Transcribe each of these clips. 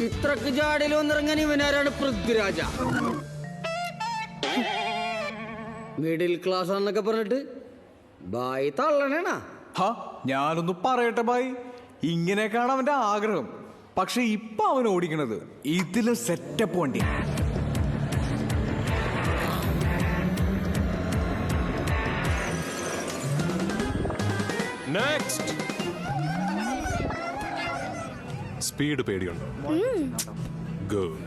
ഇത്രക്ക് ജാടയിൽ വന്നിറങ്ങാൻ ഇവനാരാണ്? Prithviraja. Middle class ആണെന്നൊക്കെ പറഞ്ഞിട്ട് ബായി തള്ളണേണാ. ഞാനൊന്ന് പറയട്ടെ ബായി, ഇങ്ങനെയൊക്കെയാണ് അവന്റെ ആഗ്രഹം. പക്ഷെ ഇപ്പൊ അവൻ ഓടിക്കണത് ഇതിലും സെറ്റപ്പ് വണ്ടി. നെക്സ്റ്റ്. സ്പീഡ് പേടിയുണ്ടോ? ഗുഡ്.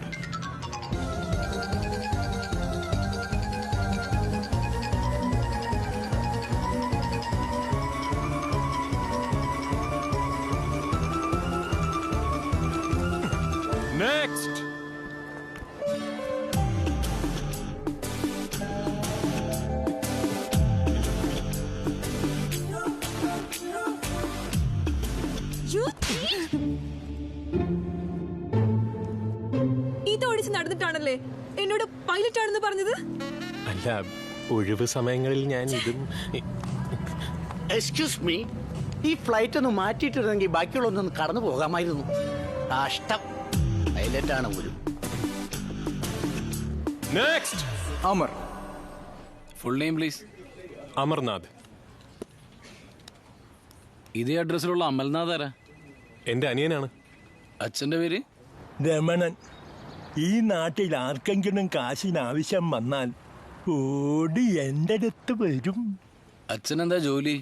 നെക്സ്റ്റ്. ഇതോടിച്ച് നടന്നിട്ടാണല്ലേ എന്നോട് പൈലറ്റ് ആണെന്ന് പറഞ്ഞത്? അല്ല, ഒഴിവ് സമയങ്ങളിൽ ഞാൻ ഇതും. എക്സ്ക്യൂസ് മീ, ഈ ഫ്ലൈറ്റ് ഒന്ന് മാറ്റിയിട്ടിരുന്നെങ്കിൽ ബാക്കിയുള്ളൊന്നും കടന്നു പോകാമായിരുന്നു. കഷ്ടം, പൈലറ്റ് ആണ് പോലും. Next. Amar. Full name please. Amarnath. ഇതേ അഡ്രസ്സിലുള്ള അമൽനാഥ് ആരാ? എന്റെ അനിയനാണ്. അച്ഛന്റെ പേര്? രമണൻ. ഈ നാട്ടിൽ ആർക്കെങ്കിലും കാശിന് ആവശ്യം വന്നാൽ ഓടി എൻ്റെ അടുത്ത് വരും. അച്ഛനെന്താ ജോലി?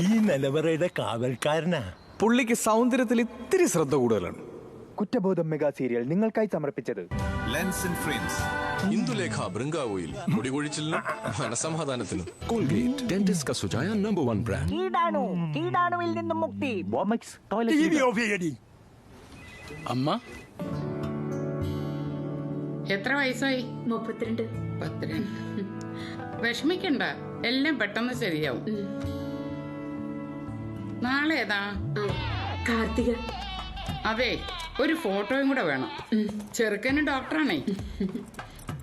ഈ നിലവറയുടെ കാവൽക്കാരനാ. പുള്ളിക്ക് സൗന്ദര്യത്തിൽ ഇത്തിരി ശ്രദ്ധ കൂടുതലാണ്. കുറ്റബോധം മെഗാ സീരിയൽ നിങ്ങൾക്കായി സമർപ്പിച്ചത് ലെൻസ് ആൻഡ് ഫ്രെയിംസ്, ഇന്ദുലേഖ ബൃങ്കാവോയിൽ മുടികൊഴിച്ചിലിനും മനസമാധാനത്തിനും കോൾഗേറ്റ് ഡെന്റിസ്റ്റ് का सुझाया नंबर 1 ബ്രാൻഡ്. കീടാണുവിൽ നിന്നും മുക്തി. ബോമക്സ് ടോയ്ലറ്റ്. അമ്മ എത്ര വയസ്സായി? 32. 32. വിഷമിക്കണ്ട, എല്ലാം പെട്ടെന്ന് ശരിയാവും. നാളെ ഏതാ? കാർത്തിക. അതെ, ഒരു ഫോട്ടോയും കൂടെ വേണം. ചെറുക്കന് ഡോക്ടറാണേ.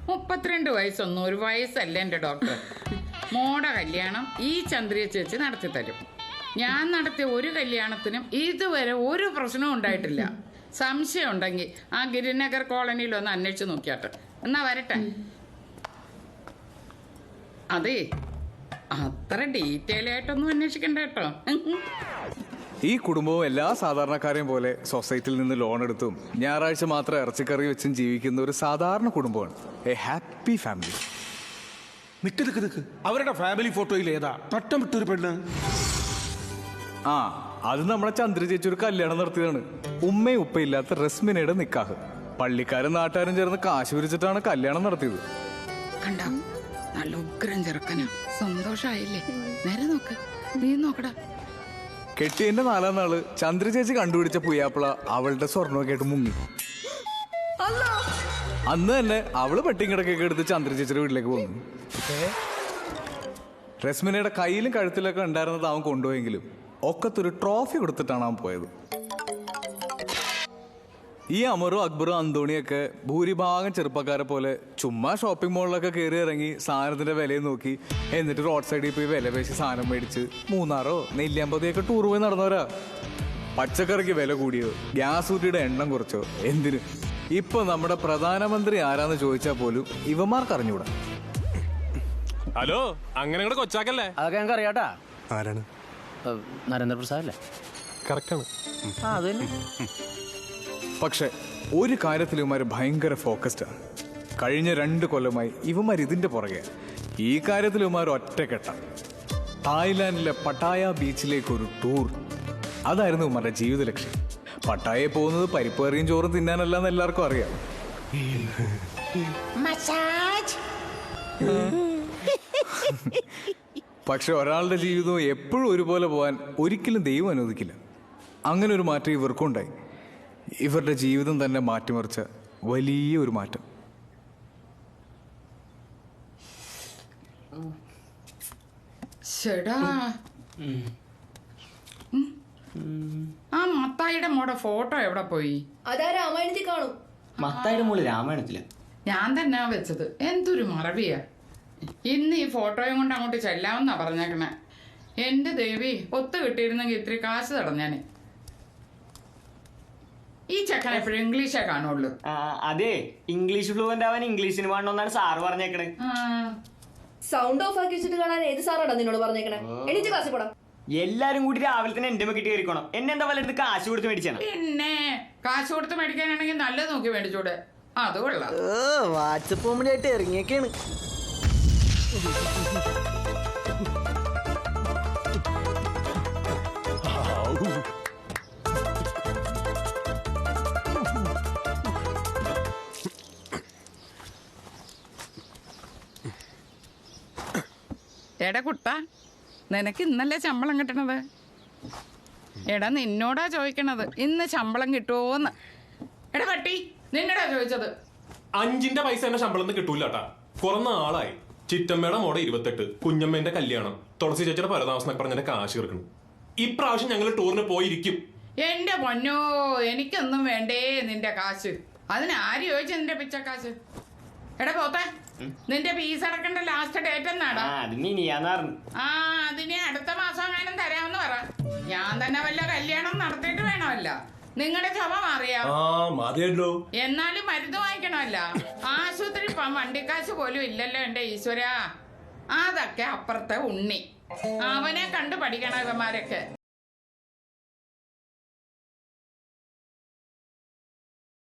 32 വയസ്സൊന്നും ഒരു വയസ്സല്ല എൻ്റെ ഡോക്ടർ. മോടെ കല്യാണം ഈ ചന്ദ്രിയ ചേച്ചി നടത്തി തരും. ഞാൻ നടത്തിയ ഒരു കല്യാണത്തിനും ഇതുവരെ ഒരു പ്രശ്നവും ഉണ്ടായിട്ടില്ല. സംശയം ഉണ്ടെങ്കിൽ ആ ഗിരിനഗർ കോളനിയിൽ ഒന്ന് അന്വേഷിച്ച് നോക്കിയാട്ടെ. എന്നാ വരട്ടെ. അതെ, അത്ര ഡീറ്റെയിൽ ആയിട്ടൊന്നും അന്വേഷിക്കണ്ട കേട്ടോ. ഈ കുടുംബവും എല്ലാ സാധാരണക്കാരെയും പോലെ സൊസൈറ്റിയിൽ നിന്ന് ലോൺ എടുത്തും ഞായറാഴ്ച മാത്രം ഇറച്ചിക്കറി വെച്ചും ജീവിക്കുന്ന ഒരു സാധാരണ കുടുംബമാണ്. A happy family. നിക്ക്, അവരുടെ ഫാമിലി ഫോട്ടോയിൽ ഏതാ തട്ടം വിട്ടൊരു പെണ്ണ്? ആ, അത് നമ്മുടെ ചന്ദ്ര ചേച്ചി ഒരു കല്യാണം നടത്തിയതാണ്. ഉമ്മയും ഉപ്പയില്ലാത്ത റസ്മിനയുടെ നിക്കാഹ്. പള്ളിക്കാരും നാട്ടുകാരും ചേർന്ന് കാശ് പിരിച്ചിട്ടാണ് കല്യാണം നടത്തിയത്. കണ്ടോ, നല്ല ഉഗ്രം ചെറുക്കനാ. സന്തോഷായില്ലേ? നേരെ നോക്ക്, നീ നോക്കടാ. കെട്ടിയതിന്റെ 4ാം നാള് ചന്ദ്ര ചേച്ചി കണ്ടുപിടിച്ച പുയ്യാപ്പിള അവളുടെ സ്വർണ്ണമൊക്കെ ആയിട്ട് മുങ്ങി. അന്ന് തന്നെ അവള് പെട്ടിങ്ങിടക്കൊക്കെ എടുത്ത് ചന്ദ്ര ചേച്ചിയുടെ വീട്ടിലേക്ക് പോന്നു. റസ്മിനയുടെ കയ്യിലും കഴുത്തിലൊക്കെ ഉണ്ടായിരുന്നത് അവൻ കൊണ്ടുപോയെങ്കിലും ഒക്കത്തൊരു ട്രോഫി കൊടുത്തിട്ടാണ് അവൻ പോയത്. ഈ അമറും അക്ബറും അന്തോണിയൊക്കെ ഭൂരിഭാഗം ചെറുപ്പക്കാരെ പോലെ ചുമ്മാ ഷോപ്പിംഗ് മോളിലൊക്കെ കയറി ഇറങ്ങി സാധനത്തിന്റെ വിലയും നോക്കി, എന്നിട്ട് റോഡ് സൈഡിൽ പോയി വില പേശി സാധനം മേടിച്ച് മൂന്നാറോ നെല്ലിയാമ്പതിയൊക്കെ ടൂർ പോയി നടന്നവരാ. പച്ചക്കറിക്ക് വില കൂടിയോ, ഗ്യാസ് ഊറ്റിയുടെ എണ്ണം കുറച്ചോ, എന്തിന്? ഇപ്പൊ നമ്മുടെ പ്രധാനമന്ത്രി ആരാന്ന് ചോദിച്ചാൽ പോലും ഇവന്മാർക്ക് അറിഞ്ഞൂടാ. ഹലോ, അങ്ങനെ കൂടെ കൊച്ചാക്കല്ലേ? അതൊക്കെ ഞങ്ങൾക്ക് അറിയാട്ടാ. ആരാണ്? നരേന്ദ്രപ്രസാദ് അല്ലേ? കറക്റ്റാണ്. പക്ഷെ ഒരു കാര്യത്തിൽ ഇവന്മാർ ഭയങ്കര ഫോക്കസ്ഡാണ്. കഴിഞ്ഞ 2 കൊല്ലമായി ഇവന്മാർ ഇതിന്റെ പുറകെ. ഈ കാര്യത്തിൽ ഇവന്മാർ ഒറ്റക്കെട്ട. തായ്ലാൻഡിലെ പട്ടായ ബീച്ചിലേക്കൊരു ടൂർ, അതായിരുന്നു ഇവന്മാരുടെ ജീവിത ലക്ഷ്യം. പട്ടായയിൽ പോകുന്നത് പരിപ്പേറിയും ചോറും തിന്നാനല്ല എന്ന് എല്ലാവർക്കും അറിയാം. പക്ഷെ ഒരാളുടെ ജീവിതവും എപ്പോഴും ഒരുപോലെ പോകാൻ ഒരിക്കലും ദൈവം അനുവദിക്കില്ല. അങ്ങനെ ഒരു മാറ്റം ഇവർക്കുണ്ടായി. ഇവരുടെ ജീവിതം തന്നെ മാറ്റിമറിച്ച വലിയൊരു മാറ്റം. ആ മത്തായിയുടെ മോടെ ഫോട്ടോ എവിടെ പോയി? അതാ രാമായണത്തിൽ കാണും. മത്തായിയുടെ മോള് രാമായണത്തില്. ഞാൻ തന്നെ വെച്ചത്. എന്തൊരു മറവിയാ. ഇന്ന് ഈ ഫോട്ടോയും കൊണ്ട് അങ്ങോട്ട് ചെല്ലാമെന്നാ പറഞ്ഞേക്കണേ. എന്റെ ദേവി, ഒത്തു കിട്ടിയിരുന്നെങ്കിൽ ഇത്തിരി കാശ് തടഞ്ഞാനെ. ഈ ചെക്കൻ എപ്പോഴും ഇംഗ്ലീഷേ കാണുള്ളൂ. അതെ, ഇംഗ്ലീഷ് ഫ്ലുവന്റ് ആവാൻ ഇംഗ്ലീഷിന് വേണമെന്നാണ് സാറ് പറഞ്ഞേക്കണേ. സൗണ്ട് ഓഫ് ആക്കി വെച്ചിട്ട് കാണാൻ ഏത് സാറാണ് നിന്നോട് പറഞ്ഞേക്കണേ? എണീറ്റ് ക്ലാസ്സിൽ പോടാം. എല്ലാരും കൂടി രാവിലെ തന്നെ എന്റെ മെക്കിട്ട് കയറിക്കണം. എന്നെ എന്താ വല്ലത് കാശ് കൊടുത്ത് മേടിച്ചാണ്? പിന്നെ കാശ് കൊടുത്ത് മേടിക്കാനാണെങ്കിൽ നല്ലത് നോക്കി മേടിച്ചൂടെ? അത് കൊള്ളാം. വാട്സപ്പ് കോമഡിയായിട്ട് ഇറങ്ങിയൊക്കെയാണ്. എടാ കുട്ട, നിനക്ക് ഇന്നല്ലേ ശമ്പളം കിട്ടണത്? എടാ നിന്നോടാ ചോദിക്കണത്, ഇന്ന് ശമ്പളം കിട്ടുമോന്ന്. എടാ പട്ടി, നിന്നോടാ ചോദിച്ചത്. 5 പൈസ എന്നെ ശമ്പളം കിട്ടൂലട്ടാ. കുറെ നാളായി. ചിറ്റമ്മയുടെ മോടെ 28, കുഞ്ഞമ്മേന്റെ കല്യാണം, തുളസി ചേച്ചിയുടെ പരതാമസം പറഞ്ഞ കാശ് കിടക്കണം. ഇപ്രാവശ്യം ഞങ്ങൾ ടൂറിന് പോയിരിക്കും. എന്റെ പൊന്നോ, എനിക്കൊന്നും വേണ്ടേ നിന്റെ കാശ്. അതിന് ആര് ചോദിച്ചു നിന്റെ പിച്ചക്കാശ്? എടാ പോത്തെ, നിന്റെ ഫീസ് അടക്കേണ്ട ലാസ്റ്റ് ഡേറ്റ് എന്നാടാ? അതിനെ അടുത്ത മാസം എങ്ങാനും തരാമെന്ന് പറ. ഞാൻ തന്നെ വല്ല കല്യാണം നടത്തിയിട്ട് വേണമല്ല. നിങ്ങളുടെ ക്ഷമ മാറിയാവോ? എന്നാലും മരുന്ന് വാങ്ങിക്കണമല്ല. ആശുപത്രി വണ്ടിക്കാശ് പോലും ഇല്ലല്ലോ എന്റെ ഈശ്വര. അതൊക്കെ അപ്പുറത്തെ ഉണ്ണി. അവനെ കണ്ടു പഠിക്കണം ഇവന്മാരൊക്കെ.